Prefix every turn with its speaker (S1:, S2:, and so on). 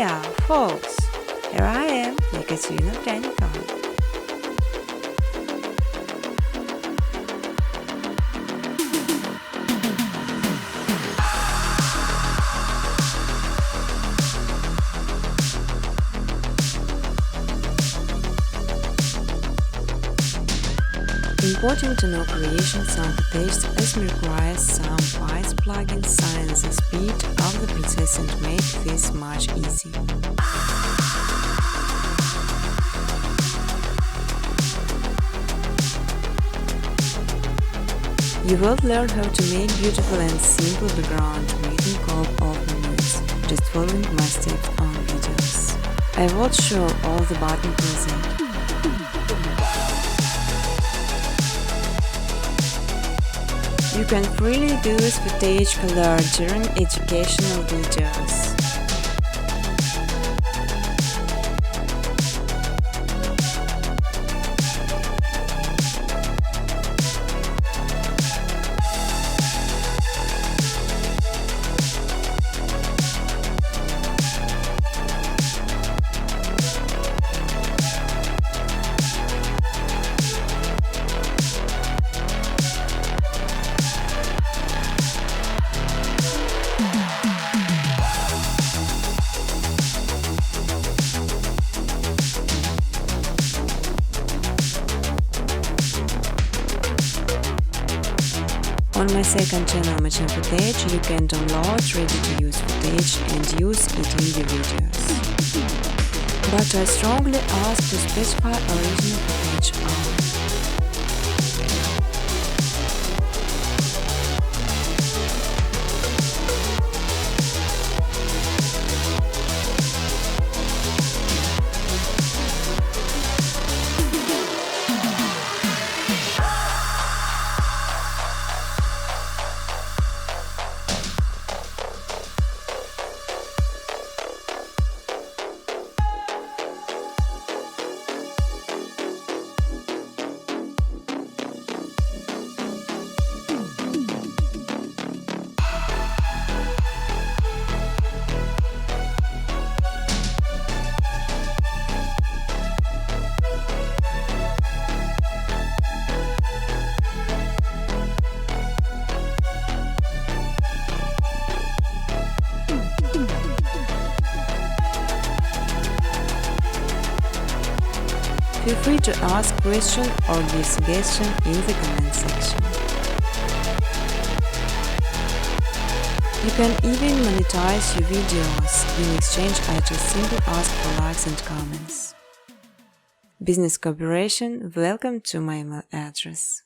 S1: Yeah, folks, here I am, Екатерина Пряникова. Importing to no creation sample text as requires some wise plugins science the speed of the process and make this much easy. You will learn how to make beautiful and simple background written called WebMoney, just following my steps on videos. I will show all the button present. You can freely use footage color during educational videos. On my second channel Matching Footage, you can download ready-to-use footage and use it in your videos. But I strongly ask to specify original footage only. Feel free to ask questions or give suggestions in the comment section. You can even monetize your videos. In exchange, I just simply ask for likes and comments. Business cooperation, welcome to my email address.